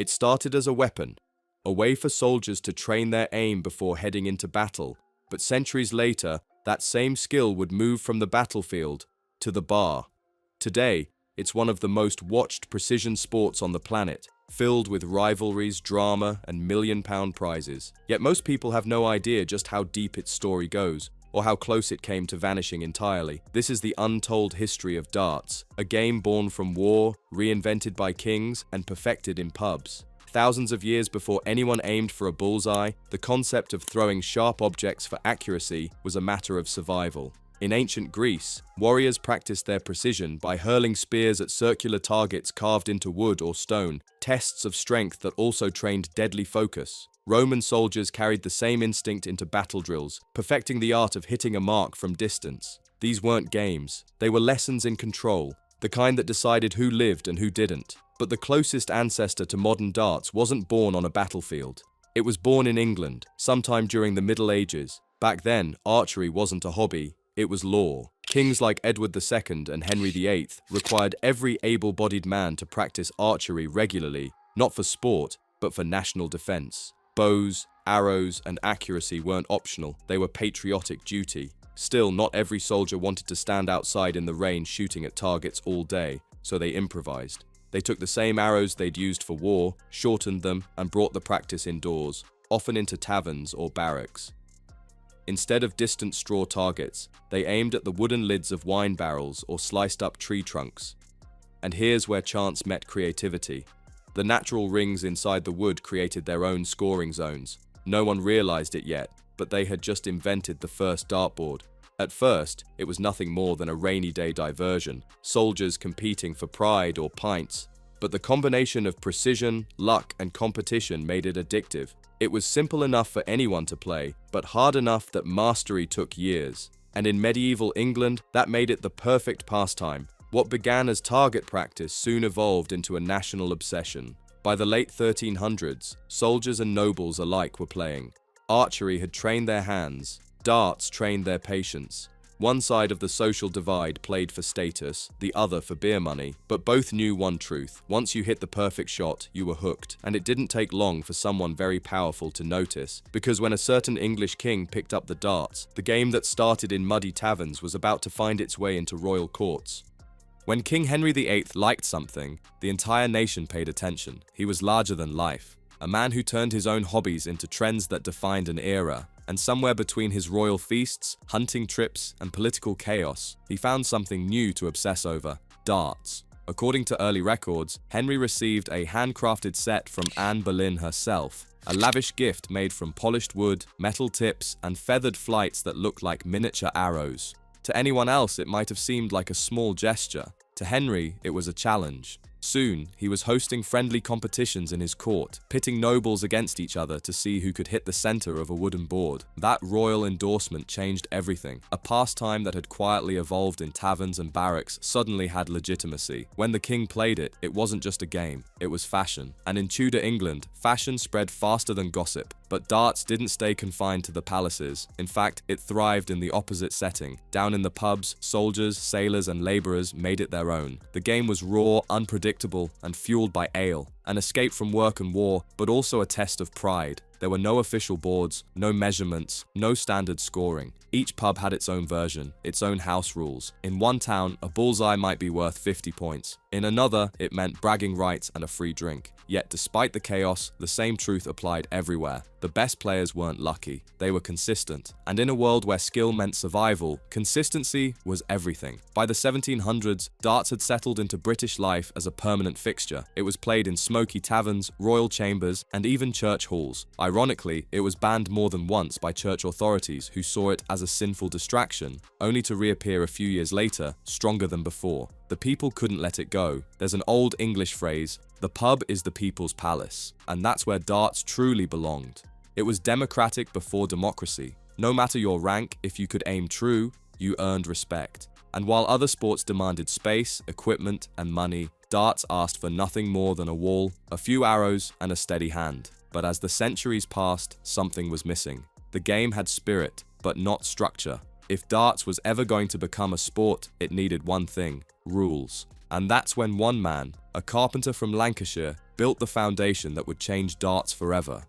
It started as a weapon, a way for soldiers to train their aim before heading into battle, but centuries later, that same skill would move from the battlefield to the bar. Today, it's one of the most watched precision sports on the planet, filled with rivalries, drama, and million-pound prizes. Yet most people have no idea just how deep its story goes, or how close it came to vanishing entirely. This is the untold history of darts, a game born from war, reinvented by kings, and perfected in pubs. Thousands of years before anyone aimed for a bullseye, the concept of throwing sharp objects for accuracy was a matter of survival. In ancient Greece, warriors practiced their precision by hurling spears at circular targets carved into wood or stone, tests of strength that also trained deadly focus. Roman soldiers carried the same instinct into battle drills, perfecting the art of hitting a mark from distance. These weren't games, they were lessons in control, the kind that decided who lived and who didn't. But the closest ancestor to modern darts wasn't born on a battlefield. It was born in England, sometime during the Middle Ages. Back then, archery wasn't a hobby. It was law. Kings like Edward II and Henry VIII required every able-bodied man to practice archery regularly, not for sport, but for national defense. Bows, arrows, and accuracy weren't optional, they were patriotic duty. Still, not every soldier wanted to stand outside in the rain shooting at targets all day, so they improvised. They took the same arrows they'd used for war, shortened them, and brought the practice indoors, often into taverns or barracks. Instead of distant straw targets, they aimed at the wooden lids of wine barrels or sliced up tree trunks. And here's where chance met creativity. The natural rings inside the wood created their own scoring zones. No one realized it yet, but they had just invented the first dartboard. At first, it was nothing more than a rainy day diversion, soldiers competing for pride or pints. But the combination of precision, luck, and competition made it addictive. It was simple enough for anyone to play, but hard enough that mastery took years. And in medieval England, that made it the perfect pastime. What began as target practice soon evolved into a national obsession. By the late 1300s, soldiers and nobles alike were playing. Archery had trained their hands. Darts trained their patience. One side of the social divide played for status, the other for beer money, but both knew one truth. Once you hit the perfect shot, you were hooked, and it didn't take long for someone very powerful to notice, because when a certain English king picked up the darts, the game that started in muddy taverns was about to find its way into royal courts. When King Henry VIII liked something, the entire nation paid attention. He was larger than life, a man who turned his own hobbies into trends that defined an era. And somewhere between his royal feasts, hunting trips, and political chaos, he found something new to obsess over: darts. According to early records, Henry received a handcrafted set from Anne Boleyn herself, a lavish gift made from polished wood, metal tips, and feathered flights that looked like miniature arrows. To anyone else, it might have seemed like a small gesture. To Henry, it was a challenge. Soon, he was hosting friendly competitions in his court, pitting nobles against each other to see who could hit the center of a wooden board. That royal endorsement changed everything. A pastime that had quietly evolved in taverns and barracks suddenly had legitimacy. When the king played it, it wasn't just a game, it was fashion. And in Tudor England, fashion spread faster than gossip. But darts didn't stay confined to the palaces. In fact, it thrived in the opposite setting. Down in the pubs, soldiers, sailors, and laborers made it their own. The game was raw, unpredictable, and fueled by ale. An escape from work and war, but also a test of pride. There were no official boards, no measurements, no standard scoring. Each pub had its own version, its own house rules. In one town, a bullseye might be worth 50 points. In another, it meant bragging rights and a free drink. Yet despite the chaos, the same truth applied everywhere. The best players weren't lucky, they were consistent. And in a world where skill meant survival, consistency was everything. By the 1700s, darts had settled into British life as a permanent fixture. It was played in smoky taverns, royal chambers, and even church halls. Ironically, it was banned more than once by church authorities who saw it as a sinful distraction, only to reappear a few years later, stronger than before. The people couldn't let it go. There's an old English phrase, "The pub is the people's palace," and that's where darts truly belonged. It was democratic before democracy. No matter your rank, if you could aim true, you earned respect. And while other sports demanded space, equipment, and money, darts asked for nothing more than a wall, a few arrows, and a steady hand. But as the centuries passed, something was missing. The game had spirit, but not structure. If darts was ever going to become a sport, it needed one thing: rules. And that's when one man, a carpenter from Lancashire, built the foundation that would change darts forever.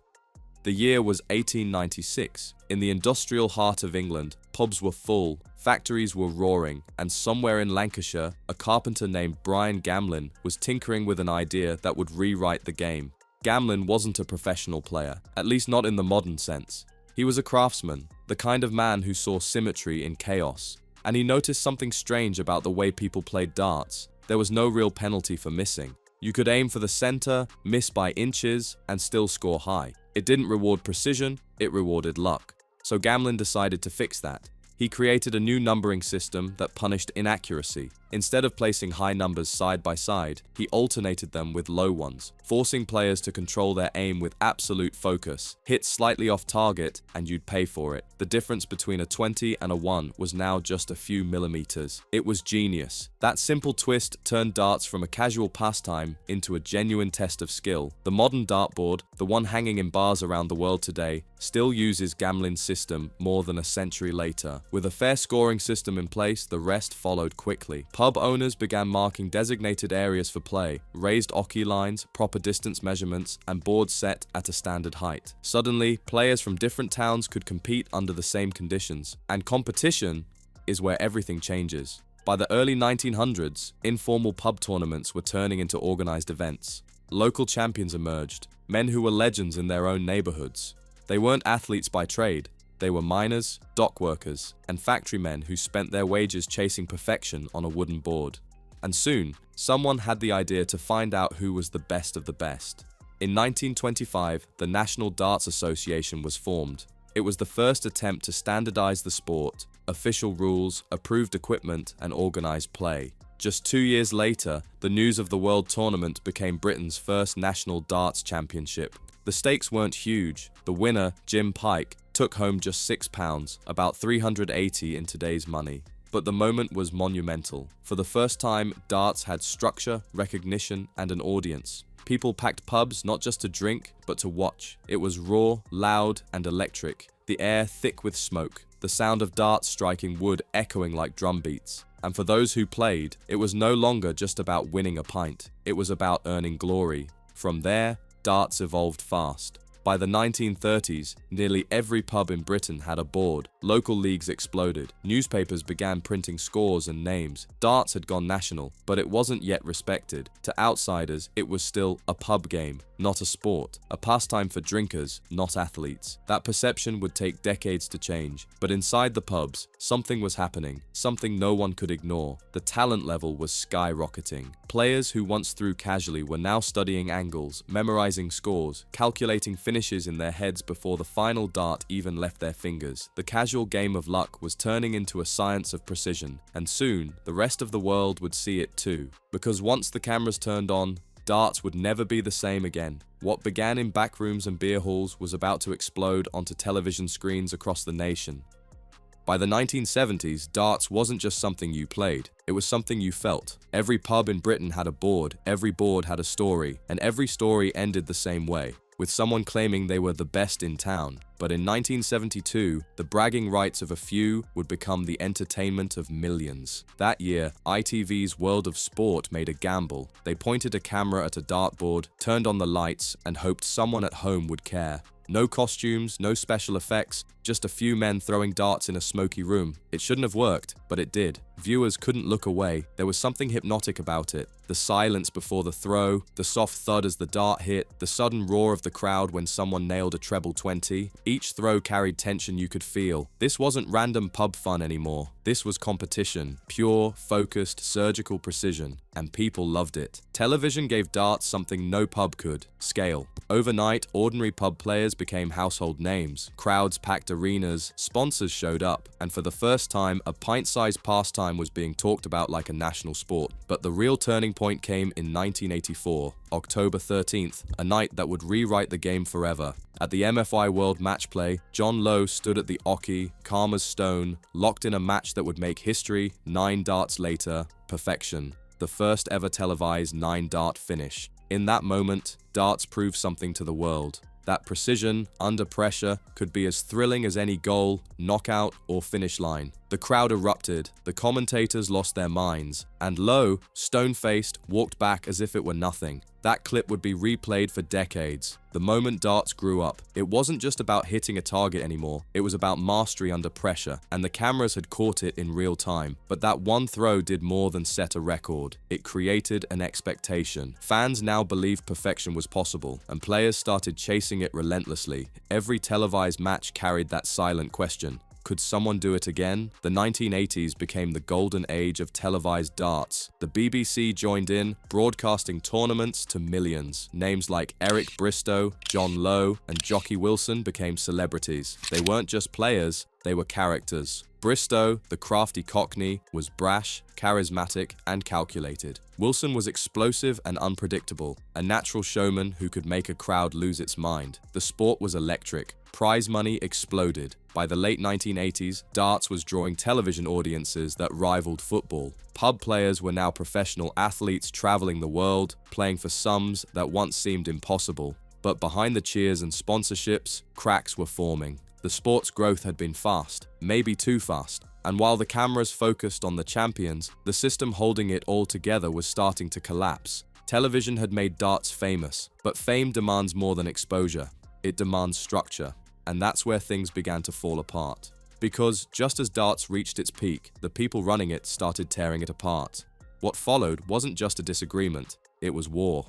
The year was 1896. In the industrial heart of England, pubs were full, factories were roaring, and somewhere in Lancashire, a carpenter named Brian Gamlin was tinkering with an idea that would rewrite the game. Gamlin wasn't a professional player, at least not in the modern sense. He was a craftsman, the kind of man who saw symmetry in chaos. And he noticed something strange about the way people played darts. There was no real penalty for missing. You could aim for the center, miss by inches, and still score high. It didn't reward precision, it rewarded luck. So Gamlin decided to fix that. He created a new numbering system that punished inaccuracy. Instead of placing high numbers side by side, he alternated them with low ones, forcing players to control their aim with absolute focus. Hit slightly off target, and you'd pay for it. The difference between a 20 and a 1 was now just a few millimeters. It was genius. That simple twist turned darts from a casual pastime into a genuine test of skill. The modern dartboard, the one hanging in bars around the world today, still uses Gamlin's system more than a century later. With a fair scoring system in place, the rest followed quickly. Pub owners began marking designated areas for play, raised oki lines, proper distance measurements, and boards set at a standard height. Suddenly, players from different towns could compete under the same conditions. And competition is where everything changes. By the early 1900s, informal pub tournaments were turning into organized events. Local champions emerged, men who were legends in their own neighborhoods. They weren't athletes by trade. They were miners, dock workers, and factory men who spent their wages chasing perfection on a wooden board. And soon, someone had the idea to find out who was the best of the best. In 1925, the National Darts Association was formed. It was the first attempt to standardize the sport, official rules, approved equipment, and organized play. Just 2 years later, the news of the World Tournament became Britain's first national darts championship. The stakes weren't huge. The winner, Jim Pike, took home just £6, about $380 in today's money. But the moment was monumental. For the first time, darts had structure, recognition, and an audience. People packed pubs not just to drink, but to watch. It was raw, loud, and electric, the air thick with smoke, the sound of darts striking wood echoing like drum beats. And for those who played, it was no longer just about winning a pint. It was about earning glory. From there, darts evolved fast. By the 1930s, nearly every pub in Britain had a board. Local leagues exploded. Newspapers began printing scores and names. Darts had gone national, but it wasn't yet respected. To outsiders, it was still a pub game, not a sport. A pastime for drinkers, not athletes. That perception would take decades to change. But inside the pubs, something was happening, something no one could ignore. The talent level was skyrocketing. Players who once threw casually were now studying angles, memorizing scores, calculating finishes in their heads before the final dart even left their fingers. The casual game of luck was turning into a science of precision, and soon, the rest of the world would see it too. Because once the cameras turned on, darts would never be the same again. What began in back rooms and beer halls was about to explode onto television screens across the nation. By the 1970s, darts wasn't just something you played, it was something you felt. Every pub in Britain had a board, every board had a story, and every story ended the same way, with someone claiming they were the best in town. But in 1972, the bragging rights of a few would become the entertainment of millions. That year, ITV's World of Sport made a gamble. They pointed a camera at a dartboard, turned on the lights, and hoped someone at home would care. No costumes, no special effects, just a few men throwing darts in a smoky room. It shouldn't have worked, but it did. Viewers couldn't look away. There was something hypnotic about it. The silence before the throw, the soft thud as the dart hit, the sudden roar of the crowd when someone nailed a treble 20. Each throw carried tension you could feel. This wasn't random pub fun anymore. This was competition. Pure, focused, surgical precision. And people loved it. Television gave darts something no pub could: scale. Overnight, ordinary pub players became household names. Crowds packed arenas, sponsors showed up, and for the first time, a pint-sized pastime was being talked about like a national sport. But the real turning point came in 1984, October 13th, a night that would rewrite the game forever. At the MFI World Match Play, John Lowe stood at the oki, calm as stone, locked in a match that would make history. 9 darts later, perfection. The first ever televised 9-dart finish. In that moment, darts proved something to the world. That precision, under pressure, could be as thrilling as any goal, knockout, or finish line. The crowd erupted, the commentators lost their minds, and Lowe, stone-faced, walked back as if it were nothing. That clip would be replayed for decades. The moment darts grew up, it wasn't just about hitting a target anymore, it was about mastery under pressure, and the cameras had caught it in real time. But that one throw did more than set a record. It created an expectation. Fans now believed perfection was possible, and players started chasing it relentlessly. Every televised match carried that silent question. Could someone do it again? The 1980s became the golden age of televised darts. The BBC joined in, broadcasting tournaments to millions. Names like Eric Bristow, John Lowe, and Jockey Wilson became celebrities. They weren't just players, they were characters. Bristow, the crafty Cockney, was brash, charismatic, and calculated. Wilson was explosive and unpredictable, a natural showman who could make a crowd lose its mind. The sport was electric. Prize money exploded. By the late 1980s, darts was drawing television audiences that rivaled football. Pub players were now professional athletes traveling the world, playing for sums that once seemed impossible. But behind the cheers and sponsorships, cracks were forming. The sport's growth had been fast, maybe too fast, and while the cameras focused on the champions, the system holding it all together was starting to collapse. Television had made darts famous, but fame demands more than exposure. It demands structure, and that's where things began to fall apart. Because just as darts reached its peak, the people running it started tearing it apart. What followed wasn't just a disagreement, it was war.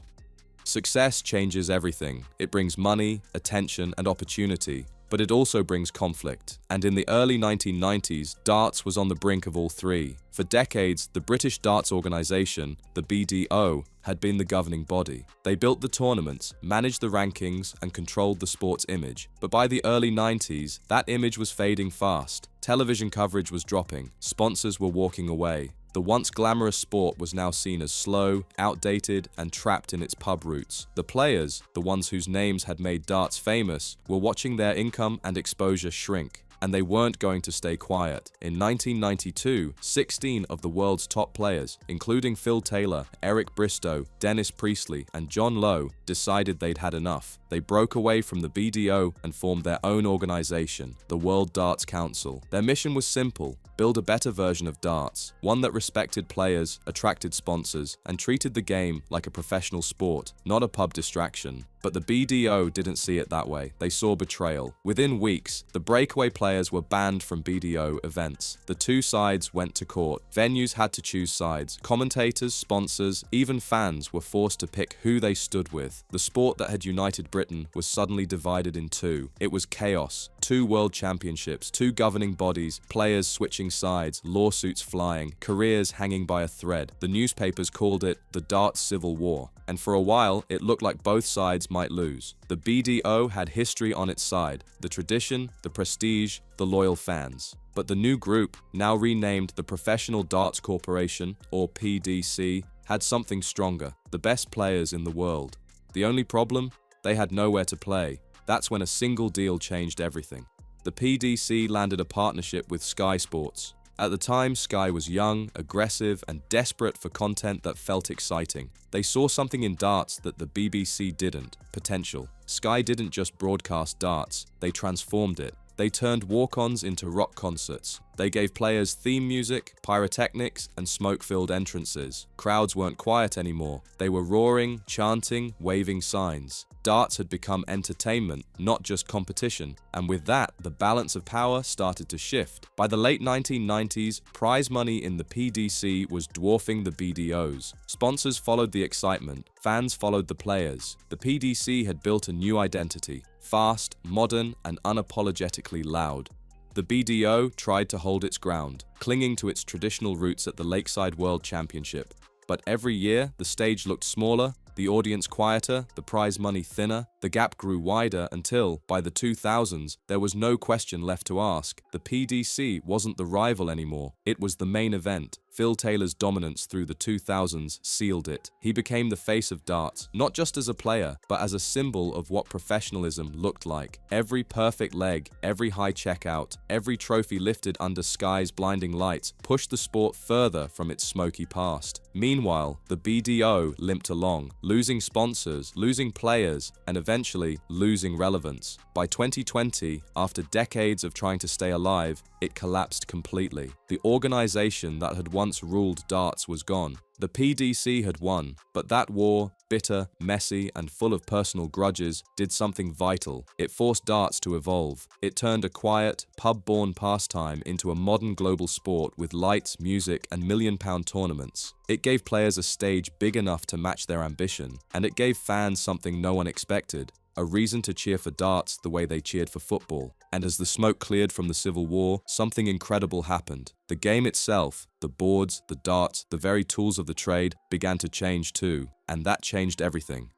Success changes everything. It brings money, attention, and opportunity. But it also brings conflict, and in the early 1990s, darts was on the brink of all three. For decades, the British darts organisation, the BDO, had been the governing body. They built the tournaments, managed the rankings, and controlled the sport's image. But by the early 90s, that image was fading fast. Television coverage was dropping, sponsors were walking away. The once glamorous sport was now seen as slow, outdated, and trapped in its pub roots. The players, the ones whose names had made darts famous, were watching their income and exposure shrink. And they weren't going to stay quiet. In 1992, 16 of the world's top players, including Phil Taylor, Eric Bristow, Dennis Priestley, and John Lowe, decided they'd had enough. They broke away from the BDO and formed their own organization, the World Darts Council. Their mission was simple: build a better version of darts, one that respected players, attracted sponsors, and treated the game like a professional sport, not a pub distraction. But the BDO didn't see it that way. They saw betrayal. Within weeks, the breakaway players were banned from BDO events. The two sides went to court. Venues had to choose sides. Commentators, sponsors, even fans were forced to pick who they stood with. The sport that had united Britain was suddenly divided in two. It was chaos. Two world championships, two governing bodies, players switching sides, lawsuits flying, careers hanging by a thread. The newspapers called it the Darts Civil War. And for a while, it looked like both sides might lose. The BDO had history on its side, the tradition, the prestige, the loyal fans. But the new group, now renamed the Professional Darts Corporation, or PDC, had something stronger: the best players in the world. The only problem? They had nowhere to play. That's when a single deal changed everything. The PDC landed a partnership with Sky Sports. At the time, Sky was young, aggressive, and desperate for content that felt exciting. They saw something in darts that the BBC didn't: potential. Sky didn't just broadcast darts, they transformed it. They turned walk-ons into rock concerts. They gave players theme music, pyrotechnics, and smoke-filled entrances. Crowds weren't quiet anymore. They were roaring, chanting, waving signs. Darts had become entertainment, not just competition, and with that, the balance of power started to shift. By the late 1990s, prize money in the PDC was dwarfing the BDOs. Sponsors followed the excitement, fans followed the players. The PDC had built a new identity: fast, modern, and unapologetically loud. The BDO tried to hold its ground, clinging to its traditional roots at the Lakeside World Championship. But every year, the stage looked smaller, the audience quieter, the prize money thinner. The gap grew wider until, by the 2000s, there was no question left to ask. The PDC wasn't the rival anymore. It was the main event. Phil Taylor's dominance through the 2000s sealed it. He became the face of darts, not just as a player, but as a symbol of what professionalism looked like. Every perfect leg, every high checkout, every trophy lifted under Sky's blinding lights pushed the sport further from its smoky past. Meanwhile, the BDO limped along, losing sponsors, losing players, and eventually losing relevance. By 2020, after decades of trying to stay alive, it collapsed completely. The organization that had once ruled darts was gone. The PDC had won, but that war, bitter, messy, and full of personal grudges, did something vital. It forced darts to evolve. It turned a quiet, pub-born pastime into a modern global sport with lights, music, and million-pound tournaments. It gave players a stage big enough to match their ambition, and it gave fans something no one expected: a reason to cheer for darts the way they cheered for football. And as the smoke cleared from the Civil War, something incredible happened. The game itself, the boards, the darts, the very tools of the trade, began to change too, and that changed everything.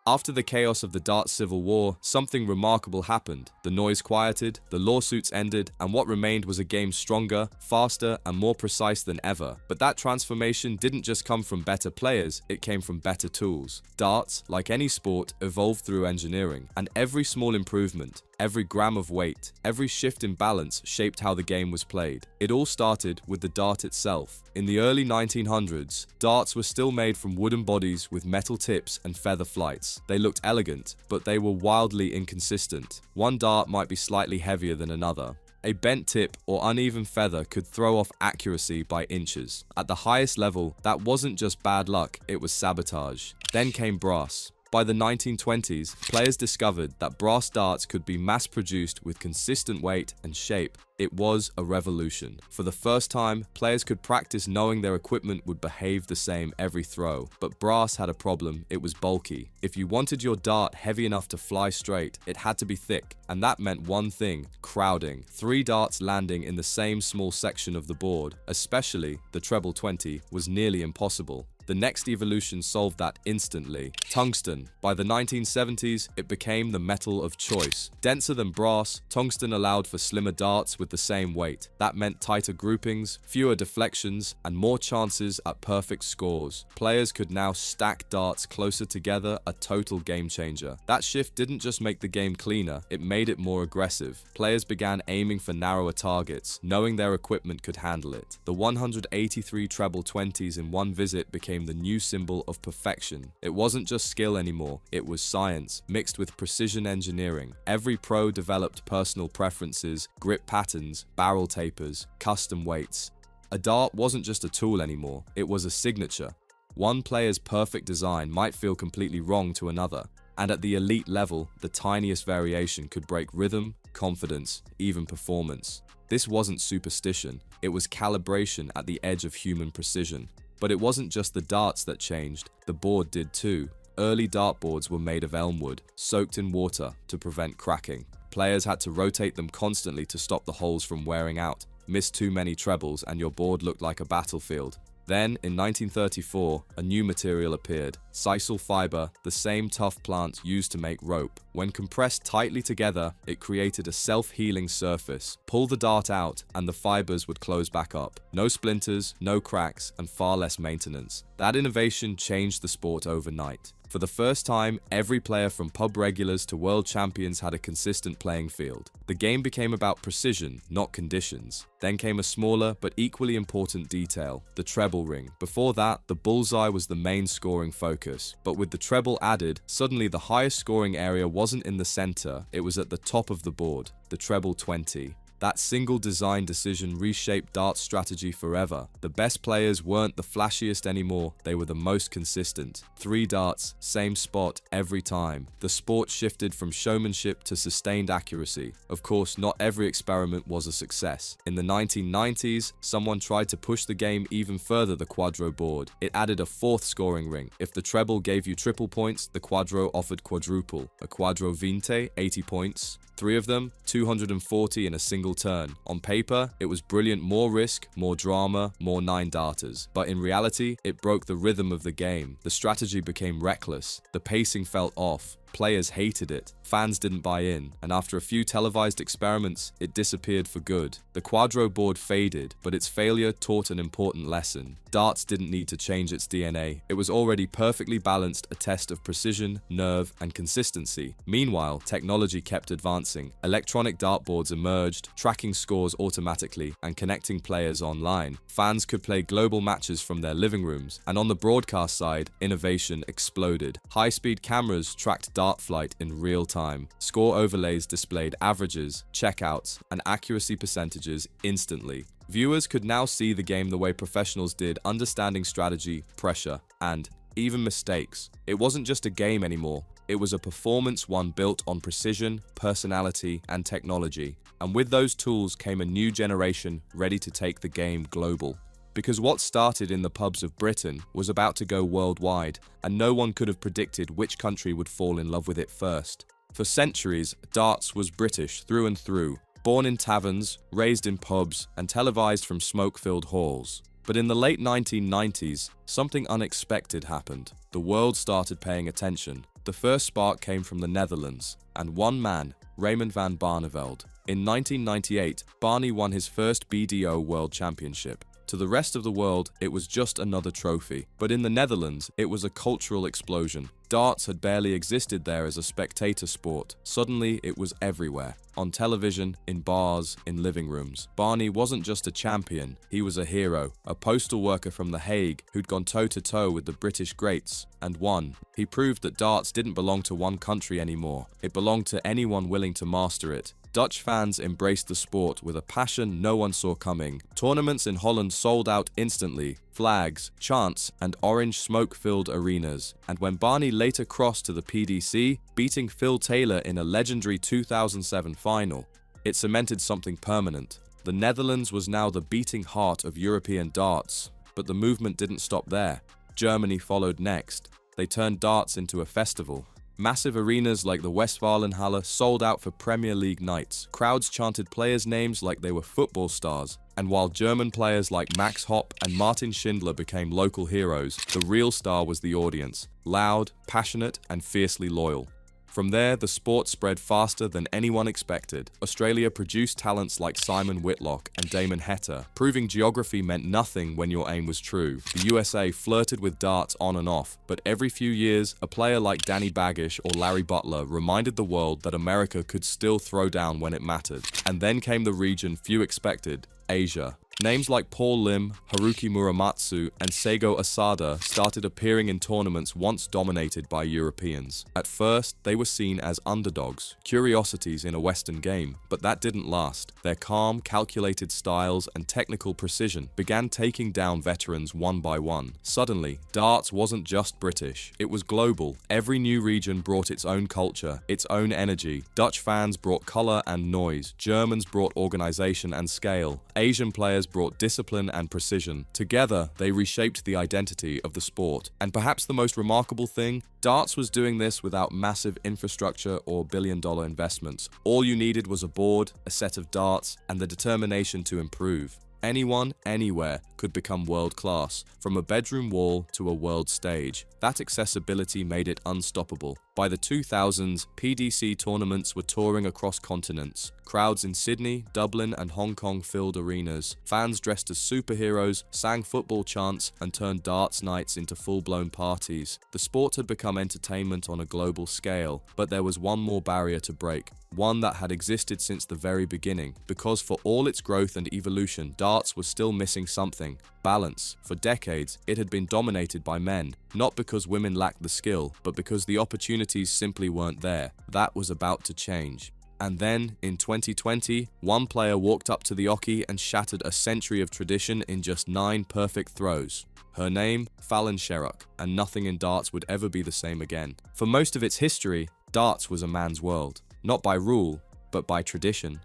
After the chaos of the darts Civil War, something remarkable happened. The noise quieted, the lawsuits ended, and what remained was a game stronger, faster, and more precise than ever. But that transformation didn't just come from better players, it came from better tools. Darts, like any sport, evolved through engineering, and every small improvement, every gram of weight, every shift in balance shaped how the game was played. It all started with the dart itself. In the early 1900s, darts were still made from wooden bodies with metal tips and feather flights. They looked elegant, but they were wildly inconsistent. One dart might be slightly heavier than another. A bent tip or uneven feather could throw off accuracy by inches. At the highest level, that wasn't just bad luck, it was sabotage. Then came brass. By the 1920s, players discovered that brass darts could be mass-produced with consistent weight and shape. It was a revolution. For the first time, players could practice knowing their equipment would behave the same every throw. But brass had a problem: it was bulky. If you wanted your dart heavy enough to fly straight, it had to be thick. And that meant one thing: crowding. 3 darts landing in the same small section of the board, especially the treble 20, was nearly impossible. The next evolution solved that instantly: tungsten. By the 1970s, it became the metal of choice. Denser than brass, tungsten allowed for slimmer darts with the same weight. That meant tighter groupings, fewer deflections, and more chances at perfect scores. Players could now stack darts closer together, a total game changer. That shift didn't just make the game cleaner, it made it more aggressive. Players began aiming for narrower targets, knowing their equipment could handle it. The 183 treble 20s in one visit became the new symbol of perfection. It wasn't just skill anymore, it was science, mixed with precision engineering. Every pro developed personal preferences, grip patterns, barrel tapers, custom weights. A dart wasn't just a tool anymore, it was a signature. One player's perfect design might feel completely wrong to another, and at the elite level, the tiniest variation could break rhythm, confidence, even performance. This wasn't superstition, it was calibration at the edge of human precision. But it wasn't just the darts that changed, the board did too. Early dartboards were made of elm wood, soaked in water to prevent cracking. Players had to rotate them constantly to stop the holes from wearing out. Miss too many trebles and your board looked like a battlefield. Then, in 1934, a new material appeared: sisal fiber, the same tough plant used to make rope. When compressed tightly together, it created a self-healing surface. Pull the dart out, and the fibers would close back up. No splinters, no cracks, and far less maintenance. That innovation changed the sport overnight. For the first time, every player from pub regulars to world champions had a consistent playing field. The game became about precision, not conditions. Then came a smaller but equally important detail: the treble ring. Before that, the bullseye was the main scoring focus. But with the treble added, suddenly the highest scoring area wasn't in the center, it was at the top of the board, the treble 20. That single design decision reshaped darts strategy forever. The best players weren't the flashiest anymore, they were the most consistent. 3 darts, same spot, every time. The sport shifted from showmanship to sustained accuracy. Of course, not every experiment was a success. In the 1990s, someone tried to push the game even further: the quadro board. It added a 4th scoring ring. If the treble gave you triple points, the quadro offered quadruple. A quadro 20, 80 points. 3 of them, 240 in a single turn. On paper, it was brilliant: more risk, more drama, more 9-darters. But in reality, it broke the rhythm of the game. The strategy became reckless. The pacing felt off. Players hated it, fans didn't buy in, and after a few televised experiments, it disappeared for good. The quadro board faded, but its failure taught an important lesson. Darts didn't need to change its DNA. It was already perfectly balanced, a test of precision, nerve, and consistency. Meanwhile, technology kept advancing. Electronic dartboards emerged, tracking scores automatically and connecting players online. Fans could play global matches from their living rooms, and on the broadcast side, innovation exploded. High-speed cameras tracked dart flight in real time. Score overlays displayed averages, checkouts, and accuracy percentages instantly. Viewers could now see the game the way professionals did, understanding strategy, pressure, and even mistakes. It wasn't just a game anymore. It was a performance, one built on precision, personality, and technology. And with those tools came a new generation ready to take the game global. Because what started in the pubs of Britain was about to go worldwide, and no one could have predicted which country would fall in love with it first. For centuries, darts was British through and through, born in taverns, raised in pubs, and televised from smoke-filled halls. But in the late 1990s, something unexpected happened. The world started paying attention. The first spark came from the Netherlands, and one man, Raymond van Barneveld. In 1998, Barney won his first BDO World Championship. To the rest of the world, it was just another trophy. But in the Netherlands, it was a cultural explosion. Darts had barely existed there as a spectator sport. Suddenly, it was everywhere. On television, in bars, in living rooms. Barney wasn't just a champion, he was a hero. A postal worker from The Hague who'd gone toe-to-toe with the British greats and won. He proved that darts didn't belong to one country anymore. It belonged to anyone willing to master it. Dutch fans embraced the sport with a passion no one saw coming. Tournaments in Holland sold out instantly. Flags, chants, and orange smoke-filled arenas. And when Barney later crossed to the PDC, beating Phil Taylor in a legendary 2007 final, it cemented something permanent. The Netherlands was now the beating heart of European darts. But the movement didn't stop there. Germany followed next. They turned darts into a festival. Massive arenas like the Westfalenhalle sold out for Premier League nights. Crowds chanted players' names like they were football stars. And while German players like Max Hopp and Martin Schindler became local heroes, the real star was the audience. Loud, passionate, and fiercely loyal. From there, the sport spread faster than anyone expected. Australia produced talents like Simon Whitlock and Damon Heta, proving geography meant nothing when your aim was true. The USA flirted with darts on and off, but every few years, a player like Danny Baggish or Larry Butler reminded the world that America could still throw down when it mattered. And then came the region few expected, Asia. Names like Paul Lim, Haruki Muramatsu, and Seigo Asada started appearing in tournaments once dominated by Europeans. At first, they were seen as underdogs, curiosities in a Western game, but that didn't last. Their calm, calculated styles and technical precision began taking down veterans one by one. Suddenly, darts wasn't just British, it was global. Every new region brought its own culture, its own energy. Dutch fans brought color and noise, Germans brought organization and scale, Asian players brought discipline and precision. Together, they reshaped the identity of the sport. And perhaps the most remarkable thing, darts was doing this without massive infrastructure or billion-dollar investments. All you needed was a board, a set of darts, and the determination to improve. Anyone, anywhere, could become world-class, from a bedroom wall to a world stage. That accessibility made it unstoppable. By the 2000s, PDC tournaments were touring across continents. Crowds in Sydney, Dublin, and Hong Kong filled arenas. Fans dressed as superheroes, sang football chants, and turned darts nights into full-blown parties. The sport had become entertainment on a global scale, but there was one more barrier to break. One that had existed since the very beginning, because for all its growth and evolution, darts was still missing something: balance. For decades, it had been dominated by men, not because women lacked the skill, but because the opportunities simply weren't there. That was about to change. And then, in 2020, one player walked up to the oche and shattered a century of tradition in just 9 perfect throws. Her name, Fallon Sherrock, and nothing in darts would ever be the same again. For most of its history, darts was a man's world. Not by rule, but by tradition.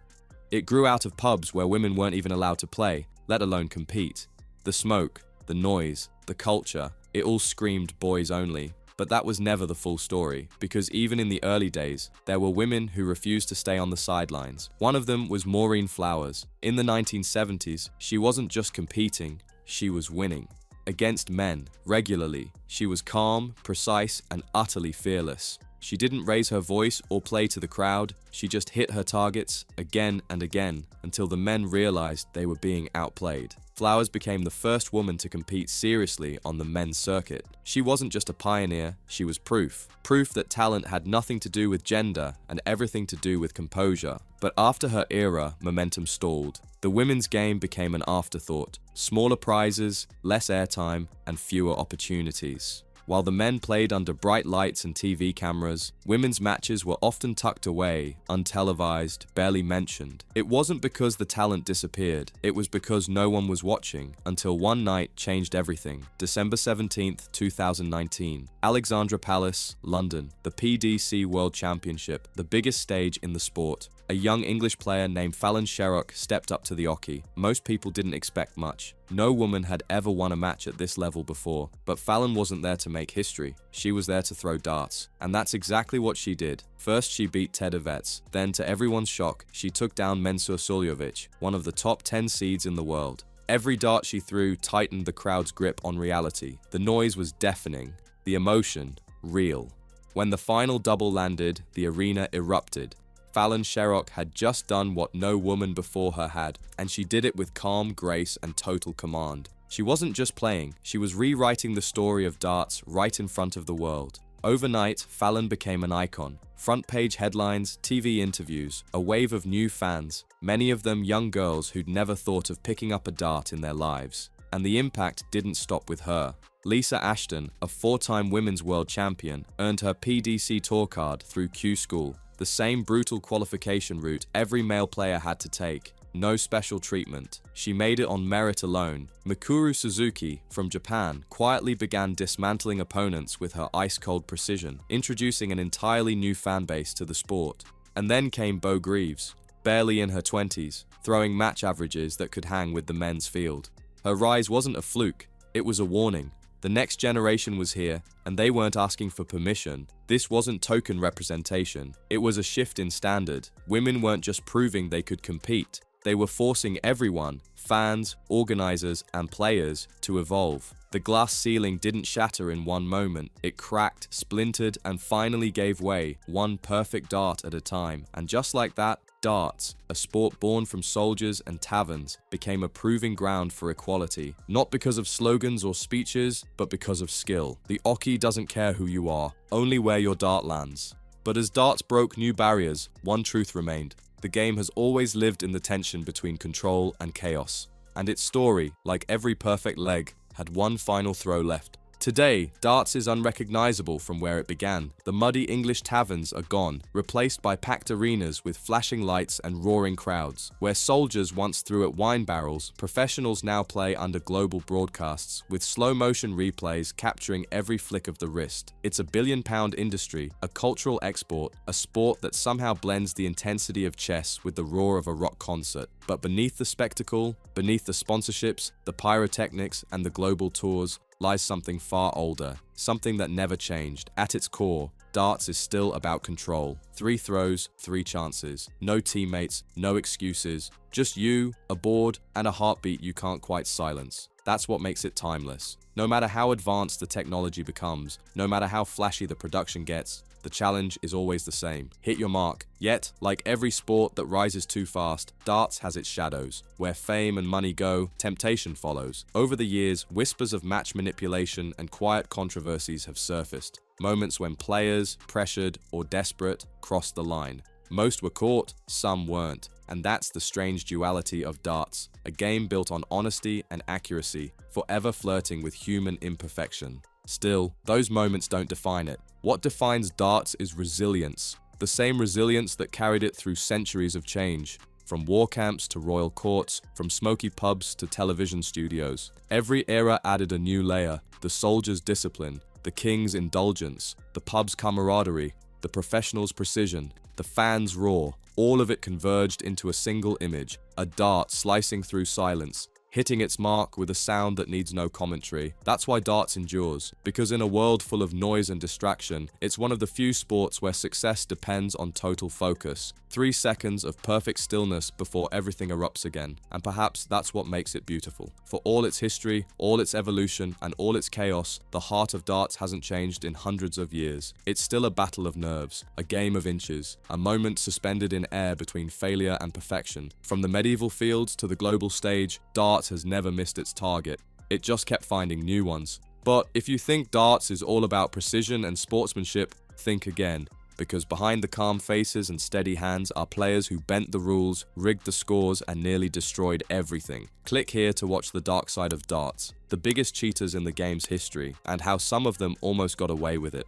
It grew out of pubs where women weren't even allowed to play, let alone compete. The smoke, the noise, the culture, it all screamed boys only. But that was never the full story, because even in the early days, there were women who refused to stay on the sidelines. One of them was Maureen Flowers. In the 1970s, she wasn't just competing, she was winning. Against men, regularly. She was calm, precise, and utterly fearless. She didn't raise her voice or play to the crowd, she just hit her targets again and again until the men realized they were being outplayed. Flowers became the first woman to compete seriously on the men's circuit. She wasn't just a pioneer, she was proof. Proof that talent had nothing to do with gender and everything to do with composure. But after her era, momentum stalled. The women's game became an afterthought. Smaller prizes, less airtime, and fewer opportunities. While the men played under bright lights and TV cameras, women's matches were often tucked away, untelevised, barely mentioned. It wasn't because the talent disappeared, it was because no one was watching, until one night changed everything. December 17th, 2019. Alexandra Palace, London. The PDC World Championship, the biggest stage in the sport. A young English player named Fallon Sherrock stepped up to the oche. Most people didn't expect much. No woman had ever won a match at this level before, but Fallon wasn't there to make history. She was there to throw darts, and that's exactly what she did. First, she beat Televised. Then, to everyone's shock, she took down Mensur Suljovic, one of the top 10 seeds in the world. Every dart she threw tightened the crowd's grip on reality. The noise was deafening, the emotion real. When the final double landed, the arena erupted. Fallon Sherrock had just done what no woman before her had, and she did it with calm grace and total command. She wasn't just playing, she was rewriting the story of darts right in front of the world. Overnight, Fallon became an icon. Front page headlines, TV interviews, a wave of new fans, many of them young girls who'd never thought of picking up a dart in their lives. And the impact didn't stop with her. Lisa Ashton, a four-time women's world champion, earned her PDC tour card through Q School, the same brutal qualification route every male player had to take. No special treatment. She made it on merit alone. Mikuru Suzuki, from Japan, quietly began dismantling opponents with her ice-cold precision, introducing an entirely new fanbase to the sport. And then came Bo Greaves, barely in her 20s, throwing match averages that could hang with the men's field. Her rise wasn't a fluke, it was a warning. The next generation was here, and they weren't asking for permission. This wasn't token representation. It was a shift in standard. Women weren't just proving they could compete. They were forcing everyone, fans, organizers, and players, to evolve. The glass ceiling didn't shatter in one moment. It cracked, splintered, and finally gave way, one perfect dart at a time. And just like that, darts, a sport born from soldiers and taverns, became a proving ground for equality. Not because of slogans or speeches, but because of skill. The oche doesn't care who you are, only where your dart lands. But as darts broke new barriers, one truth remained. The game has always lived in the tension between control and chaos. And its story, like every perfect leg, had one final throw left. Today, darts is unrecognizable from where it began. The muddy English taverns are gone, replaced by packed arenas with flashing lights and roaring crowds. Where soldiers once threw at wine barrels, professionals now play under global broadcasts, with slow-motion replays capturing every flick of the wrist. It's a billion-pound industry, a cultural export, a sport that somehow blends the intensity of chess with the roar of a rock concert. But beneath the spectacle, beneath the sponsorships, the pyrotechnics, and the global tours, lies something far older, something that never changed. At its core, darts is still about control. 3 throws, 3 chances. No teammates, no excuses. Just you, a board, and a heartbeat you can't quite silence. That's what makes it timeless. No matter how advanced the technology becomes, no matter how flashy the production gets, the challenge is always the same. Hit your mark. Yet, like every sport that rises too fast, darts has its shadows. Where fame and money go, temptation follows. Over the years, whispers of match manipulation and quiet controversies have surfaced. Moments when players, pressured or desperate, crossed the line. Most were caught, some weren't. And that's the strange duality of darts. A game built on honesty and accuracy, forever flirting with human imperfection. Still, those moments don't define it. What defines darts is resilience. The same resilience that carried it through centuries of change. From war camps to royal courts, from smoky pubs to television studios. Every era added a new layer. The soldier's discipline, the king's indulgence, the pub's camaraderie, the professional's precision, the fan's roar. All of it converged into a single image, a dart slicing through silence, hitting its mark with a sound that needs no commentary. That's why darts endures, because in a world full of noise and distraction, it's one of the few sports where success depends on total focus. 3 seconds of perfect stillness before everything erupts again, and perhaps that's what makes it beautiful. For all its history, all its evolution, and all its chaos, the heart of darts hasn't changed in hundreds of years. It's still a battle of nerves, a game of inches, a moment suspended in air between failure and perfection. From the medieval fields to the global stage, darts has never missed its target. It just kept finding new ones. But if you think darts is all about precision and sportsmanship, think again. because behind the calm faces and steady hands are players who bent the rules, rigged the scores, and nearly destroyed everything. Click here to watch the dark side of darts, the biggest cheaters in the game's history, and how some of them almost got away with it.